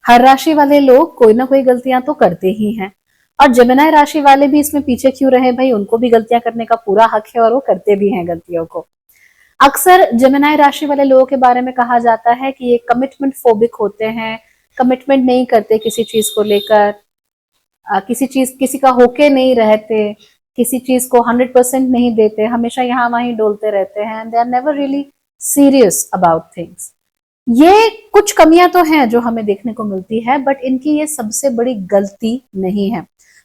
हर राशि वाले लोग कोई ना कोई गलतियां तो करते ही हैं, और जेमिनी राशि वाले भी इसमें पीछे क्यों रहे भाई, उनको भी गलतियां करने का पूरा हक है और वो करते भी हैं गलतियों को। अक्सर जेमिनी राशि वाले लोगों के बारे में कहा जाता है कि ये कमिटमेंट फोबिक होते हैं, कमिटमेंट नहीं करते किसी चीज को लेकर, किसी का होके नहीं रहते, किसी चीज को 100% नहीं देते, हमेशा यहाँ वहीं डोलते रहते हैं, and they are never really serious about things. ये कुछ कमियां तो हैं जो हमें देखने को मिलती है, बट इनकी ये सबसे बड़ी गलती नहीं है।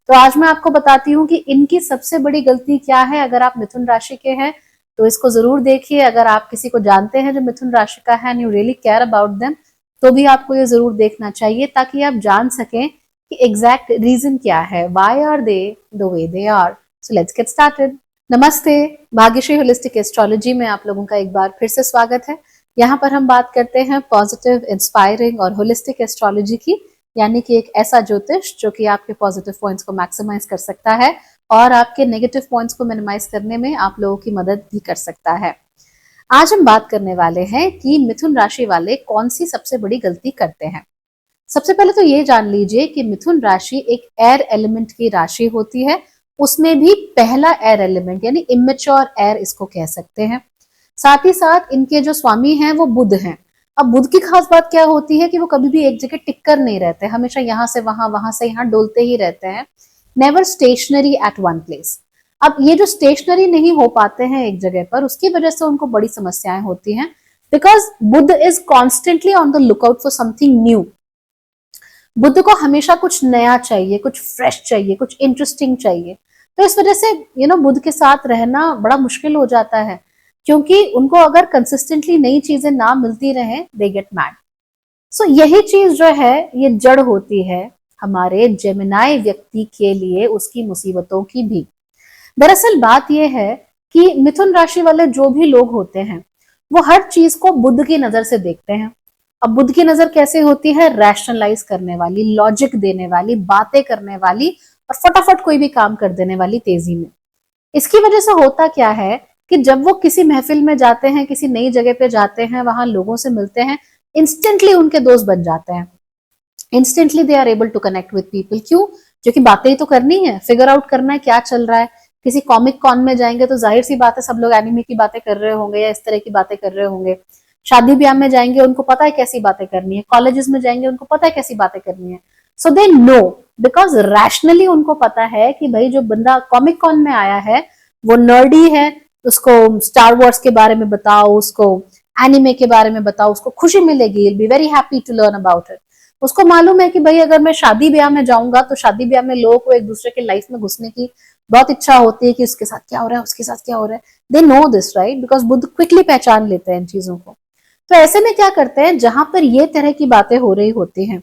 तो आज मैं आपको बताती हूँ कि इनकी सबसे बड़ी गलती क्या है। अगर आप मिथुन राशि के हैं तो इसको जरूर देखिए। अगर आप किसी को जानते हैं जो मिथुन राशि का है and you really care about them, तो भी आपको ये जरूर देखना चाहिए, ताकि आप जान सकें कि एग्जैक्ट रीजन क्या है, why are they the way they are. So let's get started. नमस्ते, भाग्यश्री होलिस्टिक एस्ट्रोलॉजी में आप लोगों का एक बार फिर से स्वागत है। यहाँ पर हम बात करते हैं पॉजिटिव, इंस्पायरिंग और होलिस्टिक एस्ट्रोलॉजी की, यानी कि एक ऐसा ज्योतिष जो कि आपके पॉजिटिव पॉइंट्स को मैक्सिमाइज कर सकता है और आपके नेगेटिव पॉइंट्स को मिनिमाइज करने में आप लोगों की मदद भी कर सकता है। आज हम बात करने वाले हैं कि मिथुन राशि वाले कौन सी सबसे बड़ी गलती करते हैं। सबसे पहले तो ये जान लीजिए कि मिथुन राशि एक एयर एलिमेंट की राशि होती है, उसमें भी पहला एयर एलिमेंट, यानी इमेच्योर एयर इसको कह सकते हैं। साथ ही साथ इनके जो स्वामी हैं वो बुध हैं। अब बुध की खास बात क्या होती है कि वो कभी भी एक जगह टिक कर नहीं रहते, हमेशा यहाँ से वहां, वहां से यहाँ डोलते ही रहते हैं, never stationary at one place. अब ये जो स्टेशनरी नहीं हो पाते हैं एक जगह पर, उसकी वजह से उनको बड़ी समस्याएं होती हैं, because Budh is constantly on the lookout for something new. Buddh को हमेशा कुछ नया चाहिए, कुछ फ्रेश चाहिए, कुछ इंटरेस्टिंग चाहिए। तो इस वजह से बुद्ध के साथ रहना बड़ा मुश्किल हो जाता है, क्योंकि उनको अगर कंसिस्टेंटली नई चीजें ना मिलती रहे, दे गेट मैड। सो यही चीज जो है ये जड़ होती है हमारे जेमिनी व्यक्ति के लिए उसकी मुसीबतों की भी। दरअसल बात यह है कि मिथुन राशि वाले जो भी लोग होते हैं वो हर चीज को बुद्ध की नजर से देखते हैं। अब बुद्ध की नजर कैसे होती है, रैशनलाइज करने वाली, लॉजिक देने वाली, बातें करने वाली और फटाफट कोई भी काम कर देने वाली तेजी में। इसकी वजह से होता क्या है कि जब वो किसी महफिल में जाते हैं, किसी नई जगह पे जाते हैं, वहां लोगों से मिलते हैं, इंस्टेंटली उनके दोस्त बन जाते हैं, instantly they are able to connect with people. क्यों? क्योंकि बातें ही तो करनी है, फिगर आउट करना है क्या चल रहा है। किसी कॉमिक कॉन में जाएंगे तो जाहिर सी बात है सब लोग एनिमे की बातें कर रहे होंगे या इस तरह की बातें कर रहे होंगे। शादी ब्याह में जाएंगे उनको पता है कैसी बातें करनी है, कॉलेजेस में जाएंगे उनको पता है कैसी बातें करनी है। सो दे नो, बिकॉज रैशनली उनको पता है कि भाई जो बंदा कॉमिक कॉन में आया है वो नर्डी है, उसको स्टार वॉर्स के बारे में बताओ, उसको एनिमे के बारे में बताओ, उसको खुशी मिलेगी, will be very happy to learn about it. उसको मालूम है कि भाई अगर मैं शादी ब्याह में जाऊंगा तो शादी ब्याह में लोगों को एक दूसरे के लाइफ में घुसने की बहुत इच्छा होती है कि उसके साथ क्या हो रहा है, उसके साथ क्या हो रहा है। They know this, right? Because Buddha quickly पहचान लेते हैं इन चीजों को। तो ऐसे में क्या करते हैं, जहां पर ये तरह की बातें हो रही होती हैं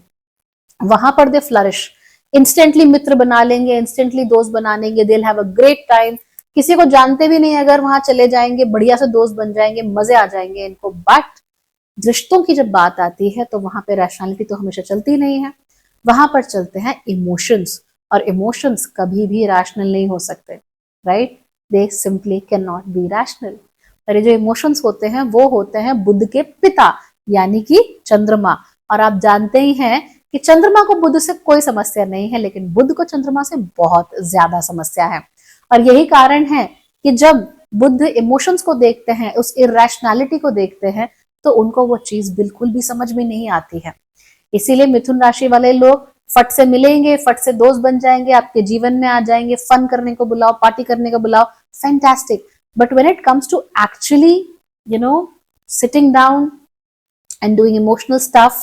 वहां पर दे फ्लरिश, इंस्टेंटली मित्र बना लेंगे, इंस्टेंटली दोस्त बना लेंगे, they have a great time. किसी को जानते भी नहीं अगर वहां चले जाएंगे, बढ़िया से दोस्त बन जाएंगे, मजे आ जाएंगे इनको। बट रिश्तों की जब बात आती है तो वहां पे रैशनैलिटी तो हमेशा चलती नहीं है, वहां पर चलते हैं इमोशंस, और इमोशंस कभी भी रैशनल नहीं हो सकते, right? They simply can not be rational. और ये जो इमोशंस होते हैं वो होते हैं बुध के पिता, यानी कि चंद्रमा। और आप जानते ही हैं कि चंद्रमा को बुध से कोई समस्या नहीं है, लेकिन बुध को चंद्रमा से बहुत ज्यादा समस्या है। और यही कारण है कि जब बुध इमोशंस को देखते हैं, उस इरेशनैलिटी को देखते हैं, तो उनको वो चीज बिल्कुल भी समझ में नहीं आती है। इसीलिए मिथुन राशि वाले लोग फट से मिलेंगे, फट से दोस्त बन जाएंगे, आपके जीवन में आ जाएंगे, फन करने को बुलाओ, पार्टी करने को बुलाओ, fantastic. But when it comes to actually sitting down and doing emotional stuff,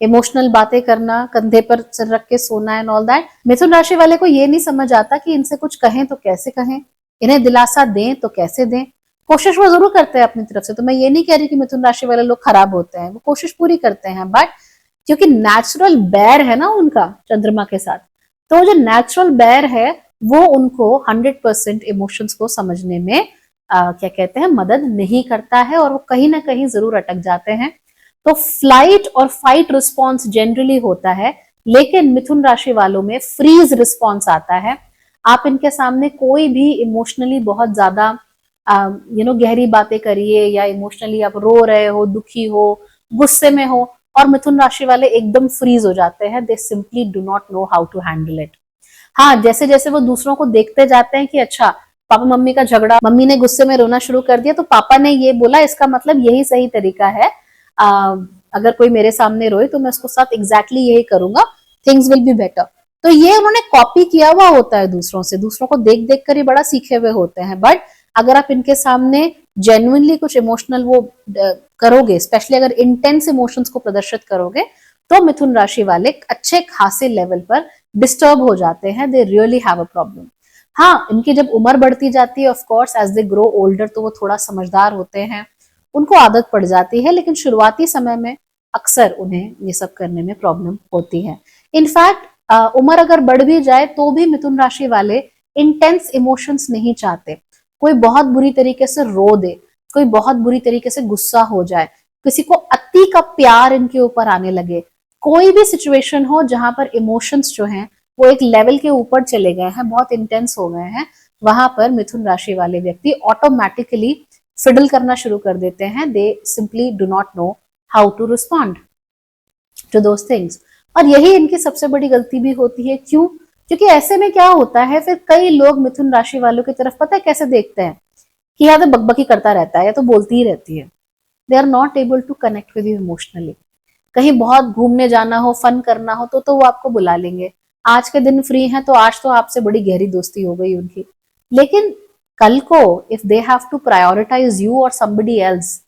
emotional बातें करना, कंधे पर सिर रख के सोना एंड ऑल दैट, मिथुन राशि वाले को ये नहीं समझ आता कि इनसे कुछ कहें तो कैसे कहें, इन्हें दिलासा दें तो कैसे दें। कोशिश वो जरूर करते हैं अपनी तरफ से, तो मैं ये नहीं कह रही कि मिथुन राशि वाले लोग खराब होते हैं, वो कोशिश पूरी करते हैं, बट क्योंकि नेचुरल बैर है ना उनका चंद्रमा के साथ, तो जो नेचुरल बैर है वो उनको 100% इमोशंस को समझने में क्या कहते हैं, मदद नहीं करता है, और वो कहीं ना कहीं जरूर अटक जाते हैं। तो फ्लाइट और फाइट रिस्पॉन्स जनरली होता है, लेकिन मिथुन राशि वालों में फ्रीज रिस्पॉन्स आता है। आप इनके सामने कोई भी इमोशनली बहुत ज्यादा गहरी बातें करिए, या इमोशनली आप रो रहे हो, दुखी हो, गुस्से में हो, और मिथुन राशि वाले एकदम फ्रीज हो जाते हैं, they simply do not know how to handle it. हाँ, जैसे जैसे वो दूसरों को देखते जाते हैं कि अच्छा पापा मम्मी का झगड़ा, मम्मी ने गुस्से में रोना शुरू कर दिया तो पापा ने ये बोला, इसका मतलब यही सही तरीका है, अगर कोई मेरे सामने रोए तो मैं उसको साथ एग्जैक्टली यही करूंगा, थिंग्स विल बी बेटर। तो ये उन्होंने कॉपी किया हुआ होता है दूसरों से, दूसरों को देख देख कर ही बड़ा सीखे हुए होते हैं। बट अगर आप इनके सामने जेन्युइनली कुछ इमोशनल वो करोगे, स्पेशली अगर इंटेंस इमोशंस को प्रदर्शित करोगे, तो मिथुन राशि वाले अच्छे खासे लेवल पर डिस्टर्ब हो जाते हैं, they really have a problem. हाँ, इनकी जब उम्र बढ़ती जाती है, of course as they grow older, तो वो थोड़ा समझदार होते हैं, उनको आदत पड़ जाती है, लेकिन शुरुआती समय में अक्सर उन्हें ये सब करने में प्रॉब्लम होती है। इनफैक्ट उम्र अगर बढ़ भी जाए तो भी मिथुन राशि वाले इंटेंस इमोशंस नहीं चाहते। कोई बहुत बुरी तरीके से रो दे, कोई बहुत बुरी तरीके से गुस्सा हो जाए, किसी को अति का प्यार इनके ऊपर आने लगे, कोई भी सिचुएशन हो जहां पर इमोशंस जो हैं वो एक लेवल के ऊपर चले गए हैं, बहुत इंटेंस हो गए हैं, वहां पर मिथुन राशि वाले व्यक्ति ऑटोमेटिकली फिडल करना शुरू कर देते हैं। They simply do not know how to respond to those things. और यही इनकी सबसे बड़ी गलती भी होती है। क्यों? क्योंकि ऐसे में क्या होता है, फिर कई लोग मिथुन राशि वालों की तरफ पता है कैसे देखते हैं कि या तो बकबकी करता रहता है या तो बोलती ही रहती है। They are not able to connect with you emotionally. कहीं बहुत घूमने जाना हो, फन करना हो तो वो आपको बुला लेंगे, आज के दिन फ्री हैं तो आज तो आपसे बड़ी गहरी दोस्ती हो गई उनकी। लेकिन कल को if they have to prioritize you or somebody else,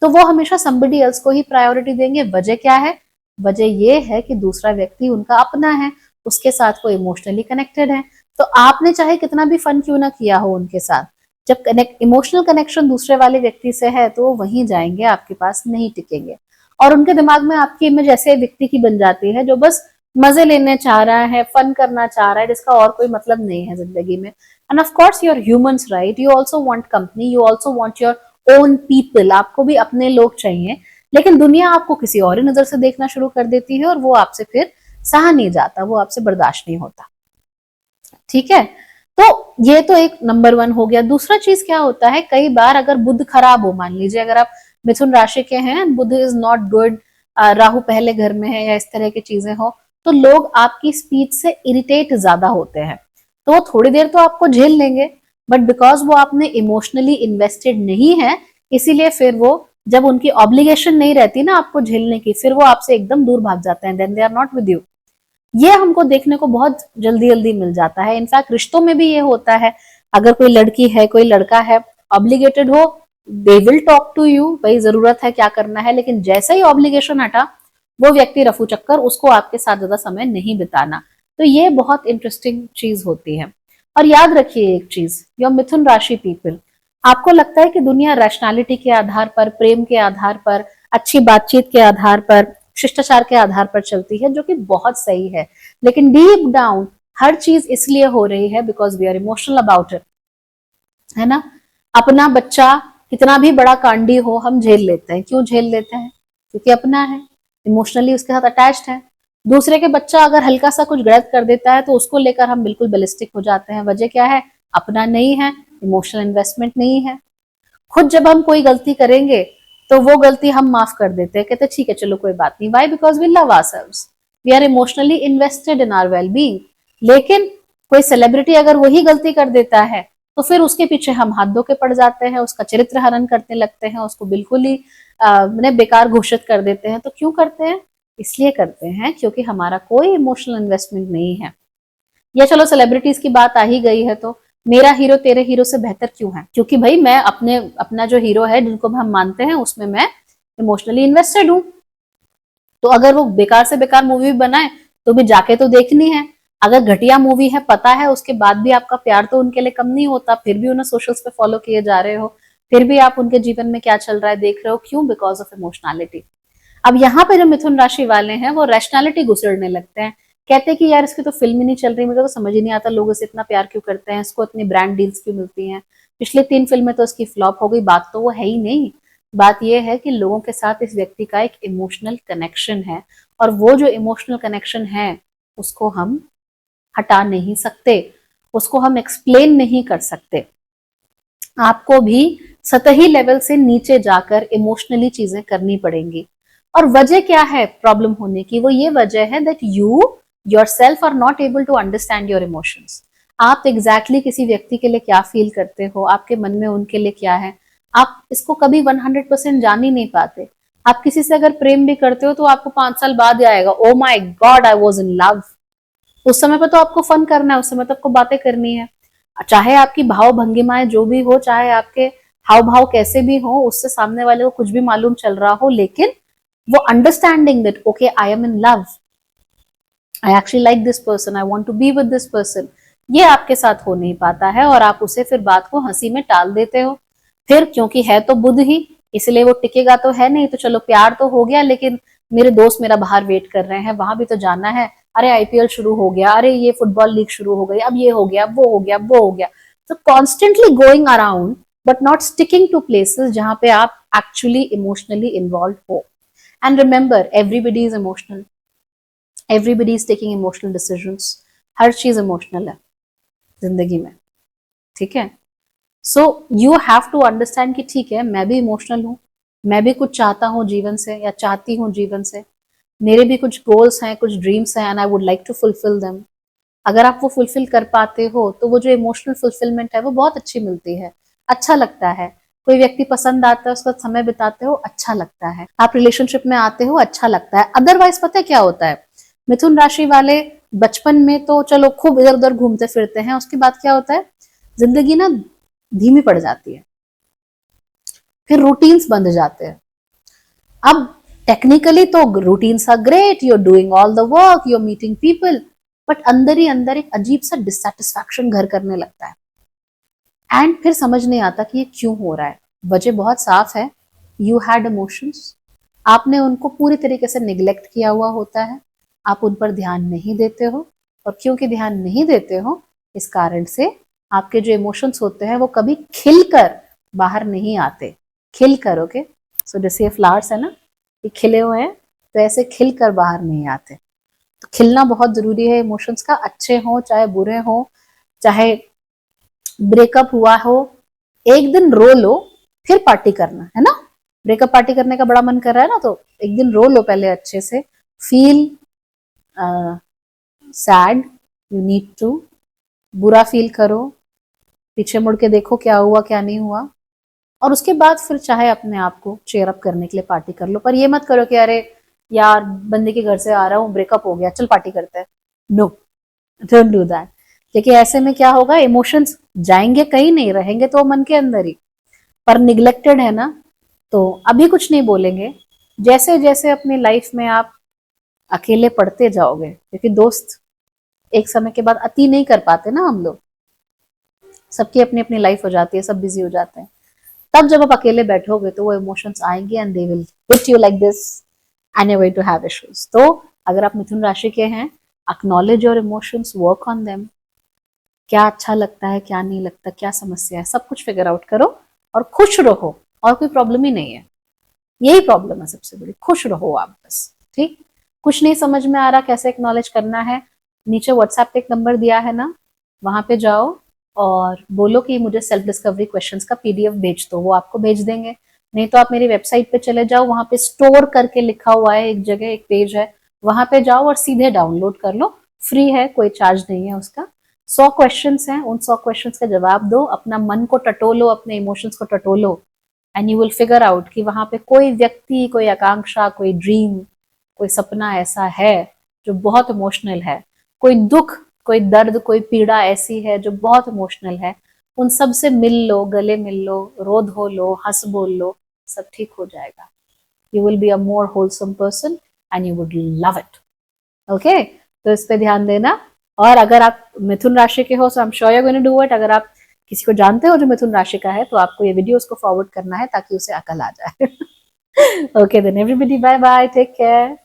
तो वो हमेशा समबडी एल्स को ही प्रायोरिटी देंगे। वजह क्या है? वजह ये है कि दूसरा व्यक्ति उनका अपना है, उसके साथ वो इमोशनली कनेक्टेड है। तो आपने चाहे कितना भी फन क्यों ना किया हो उनके साथ, जब इमोशनल कनेक्शन दूसरे वाले व्यक्ति से है तो वो वहीं जाएंगे, आपके पास नहीं टिकेंगे। और उनके दिमाग में आपकी इमेज ऐसे व्यक्ति की बन जाती है जो बस मजे लेने चाह रहा है, फन करना चाह रहा है, जिसका और कोई मतलब नहीं है जिंदगी में। And of course you are humans, right? You also want company, you also want your own people, आपको भी अपने लोग चाहिए। लेकिन दुनिया आपको किसी और ही नजर से देखना शुरू कर देती है और वो आपसे फिर सहा नहीं जाता, वो आपसे बर्दाश्त नहीं होता। ठीक है, तो ये तो एक नंबर 1 हो गया। दूसरा चीज क्या होता है, कई बार अगर बुध खराब हो, मान लीजिए अगर आप मिथुन राशि के हैं, बुध इज नॉट गुड, राहु पहले घर में है या इस तरह की चीजें हो, तो लोग आपकी स्पीच से इरिटेट ज्यादा होते हैं। तो वो थोड़ी देर तो आपको झेल लेंगे, बट बिकॉज वो आपने इमोशनली इन्वेस्टेड नहीं है, इसीलिए फिर वो जब उनकी ऑब्लिगेशन नहीं रहती ना आपको झेलने की, फिर वो आपसे एकदम दूर भाग जाते हैं, then they are not with you. ये हमको देखने को बहुत जल्दी जल्दी मिल जाता है। इनफैक्ट रिश्तों में भी ये होता है, अगर कोई लड़की है, कोई लड़का है, ऑब्लिगेटेड हो, they will talk to you, भाई जरूरत है, क्या करना है, लेकिन जैसे ही ऑब्लिगेशन हटा, वो व्यक्ति रफू चक्कर, उसको आपके साथ ज्यादा समय नहीं बिताना। तो ये बहुत इंटरेस्टिंग चीज होती है। और याद रखिए एक चीज, योर मिथुन राशि पीपल, आपको लगता है कि दुनिया रैशनैलिटी के आधार पर, प्रेम के आधार पर, अच्छी बातचीत के आधार पर, शिष्टाचार के आधार पर चलती है, जो कि बहुत सही है। लेकिन डीप डाउन हर चीज इसलिए हो रही है because we are emotional about it, है ना? अपना बच्चा कितना भी बड़ा कांडी हो, हम झेल लेते हैं। क्यों झेल लेते हैं? क्योंकि अपना है, इमोशनली उसके साथ अटैच्ड है। दूसरे के बच्चा अगर हल्का सा कुछ गलत कर देता है तो उसको लेकर हम बिल्कुल बैलिस्टिक हो जाते हैं। वजह क्या है? अपना नहीं है, इमोशनल इन्वेस्टमेंट नहीं है। खुद जब हम कोई गलती करेंगे तो वो गलती हम माफ कर देते हैं, कहते ठीक है चलो कोई बात नहीं। Why? Because we love ourselves, we are emotionally invested in our well being. लेकिन कोई सेलिब्रिटी अगर वही गलती कर देता है तो फिर उसके पीछे हम हाथ धो के पड़ जाते हैं, उसका चरित्र हनन करने लगते हैं, उसको बिल्कुल ही बेकार घोषित कर देते हैं। तो क्यों करते हैं? इसलिए करते हैं क्योंकि हमारा कोई इमोशनल इन्वेस्टमेंट नहीं है। या चलो सेलिब्रिटीज की बात आ ही गई है, तो मेरा हीरो तेरे हीरो से बेहतर क्यों है? क्योंकि भाई मैं अपना जो हीरो है, जिनको हम मानते हैं, उसमें मैं इमोशनली इन्वेस्टेड हूँ। तो अगर वो बेकार से बेकार मूवी बनाए तो भी जाके तो देखनी है। अगर घटिया मूवी है, पता है, उसके बाद भी आपका प्यार तो उनके लिए कम नहीं होता, फिर भी उन्हें सोशल्स पे फॉलो किए जा रहे हो, फिर भी आप उनके जीवन में क्या चल रहा है देख रहे हो। क्यों? Because of emotionality. अब यहाँ पे जो मिथुन राशि वाले हैं वो रैशनैलिटी घुसड़ने लगते हैं, कहते हैं कि यार इसकी तो फिल्म ही नहीं चल रही, मुझे तो समझ ही नहीं आता लोग इसे इतना प्यार क्यों करते हैं, इसको इतनी ब्रांड डील्स क्यों मिलती हैं, पिछले 3 फिल्में तो इसकी फ्लॉप हो गई। बात तो वो है ही नहीं। बात यह है कि लोगों के साथ इस व्यक्ति का एक इमोशनल कनेक्शन है, और वो जो इमोशनल कनेक्शन है उसको हम हटा नहीं सकते, उसको हम एक्सप्लेन नहीं कर सकते। आपको भी सतही लेवल से नीचे जाकर इमोशनली चीजें करनी पड़ेंगी। और वजह क्या है प्रॉब्लम होने की? वो ये वजह है that you yourself are not able to understand your emotions. आप एग्जैक्टली किसी व्यक्ति के लिए क्या फील करते हो, आपके मन में उनके लिए क्या है, आप इसको कभी 100% जान ही नहीं पाते। आप किसी से अगर प्रेम भी करते हो तो आपको 5 साल बाद आएगा, oh my God I was in love. उस समय पर तो आपको फन करना है, उस समय तो आपको बातें करनी है, चाहे आपकी भाव भंगिमाएं जो भी हो, चाहे आपके हाव भाव कैसे भी हो, उससे सामने वाले को कुछ भी मालूम चल रहा हो, लेकिन वो understanding that okay I am in love, I actually like this person, I want to be with this person, ये आपके साथ हो नहीं पाता है और आप उसे फिर बात को हंसी में टाल देते हो। फिर क्योंकि है तो बुद्ध ही, इसलिए वो टिकेगा तो है नहीं, तो चलो प्यार तो हो गया, लेकिन मेरे दोस्त मेरा बाहर वेट कर रहे हैं, वहां भी तो जाना है, अरे आईपीएल शुरू हो गया, अरे ये फुटबॉल लीग शुरू हो गई, अब ये हो गया, अब वो हो गया, अब वो हो गया। तो constantly going around but not sticking to places जहां पे आप एक्चुअली इमोशनली इन्वॉल्व हो। And remember everybody is emotional, everybody is taking emotional decisions, हर चीज इमोशनल है जिंदगी में, ठीक है। So you have to understand कि ठीक है मैं भी इमोशनल हूँ, मैं भी कुछ चाहता हूँ जीवन से या चाहती हूँ जीवन से, मेरे भी कुछ गोल्स हैं, कुछ ड्रीम्स हैं and I would like to fulfil them. अगर आप वो फुलफिल कर पाते हो तो वो जो इमोशनल फुलफिलमेंट है वो बहुत अच्छी मिलती है, अच्छा लगता है। कोई व्यक्ति पसंद आता है, उसका समय बिताते हो, अच्छा लगता है। आप रिलेशनशिप में आते हो, अच्छा लगता है। अदरवाइज पता है क्या होता है, मिथुन राशि वाले बचपन में तो चलो खूब इधर उधर घूमते फिरते हैं, उसके बाद क्या होता है, जिंदगी ना धीमी पड़ जाती है, फिर रूटीन्स बंध जाते हैं। अब टेक्निकली तो routines are great, you are doing all the work, you are meeting people, but अंदर ही अंदर एक अजीब सा डिससेटिस्फैक्शन घर करने लगता है एंड फिर समझ नहीं आता कि ये क्यों हो रहा है। वजह बहुत साफ है, यू हैड इमोशंस, आपने उनको पूरी तरीके से निग्लेक्ट किया हुआ होता है, आप उन पर ध्यान नहीं देते हो, और क्योंकि ध्यान नहीं देते हो इस कारण से आपके जो इमोशंस होते हैं वो कभी खिलकर बाहर नहीं आते। खिलकर, ओके, सो जैसे ये फ्लावर्स है ना, ये खिले हुए हैं, तो ऐसे खिलकर बाहर नहीं आते। तो खिलना बहुत जरूरी है इमोशंस का, अच्छे हो चाहे बुरे हो, चाहे ब्रेकअप हुआ हो, एक दिन रो लो फिर पार्टी करना है ना। ब्रेकअप पार्टी करने का बड़ा मन कर रहा है ना, तो एक दिन रो लो पहले अच्छे से, feel sad, you need to, बुरा फील करो, पीछे मुड़ के देखो क्या हुआ क्या नहीं हुआ, और उसके बाद फिर चाहे अपने आप को चेयर अप करने के लिए पार्टी कर लो। पर ये मत करो कि अरे यार बंदे के घर से आ रहा हूँ, ब्रेकअप हो गया, चल पार्टी करते हैं। नो, डोंट डू दैट, क्योंकि ऐसे में क्या होगा, इमोशंस जाएंगे कहीं नहीं, रहेंगे तो मन के अंदर ही, पर निग्लेक्टेड है ना, तो अभी कुछ नहीं बोलेंगे। जैसे जैसे अपनी लाइफ में आप अकेले पढ़ते जाओगे, क्योंकि दोस्त एक समय के बाद अति नहीं कर पाते ना हम लोग, सबकी अपनी अपनी लाइफ हो जाती है, सब बिजी हो जाते हैं, तब जब आप अकेले बैठोगे तो वो इमोशंस आएंगे and they will hit you like this and you going to have issues. तो अगर आप मिथुन राशि के हैं, acknowledge your emotions, work on them, क्या अच्छा लगता है क्या नहीं लगता, क्या समस्या है, सब कुछ फिगर आउट करो और खुश रहो, और कोई प्रॉब्लम ही नहीं है, यही प्रॉब्लम है सबसे बड़ी, खुश रहो आप बस, ठीक। कुछ नहीं समझ में आ रहा कैसे एक्नॉलेज करना है, नीचे व्हाट्सएप पे एक नंबर दिया है ना, वहां पे जाओ और बोलो कि मुझे सेल्फ डिस्कवरी क्वेश्चंस का पीडीएफ भेज दो, वो आपको भेज देंगे। नहीं तो आप मेरी वेबसाइट पे चले जाओ, वहां पे स्टोर करके लिखा हुआ है, एक जगह एक पेज है, वहां पे जाओ और सीधे डाउनलोड कर लो, फ्री है, कोई चार्ज नहीं है उसका। 100 क्वेश्चंस हैं, उन 100 क्वेश्चंस का जवाब दो, अपना मन को टटोलो, अपने इमोशंस को टटोलो, and you will figure out कि वहां पे कोई व्यक्ति, कोई आकांक्षा, कोई ड्रीम, कोई सपना ऐसा है जो बहुत इमोशनल है, कोई दुख, कोई दर्द, कोई पीड़ा ऐसी है जो बहुत इमोशनल है, उन सब से मिल लो, गले मिल लो, रो धो लो, हंस बोल लो, सब ठीक हो जाएगा। You will be a more wholesome person and you would love it, okay. तो इस पे ध्यान देना, और अगर आप मिथुन राशि के हो so I am sure you are going to do it. अगर आप किसी को जानते हो जो मिथुन राशि का है तो आपको ये वीडियो उसको फॉरवर्ड करना है ताकि उसे अकल आ जाए। Okay then everybody, bye bye, take care.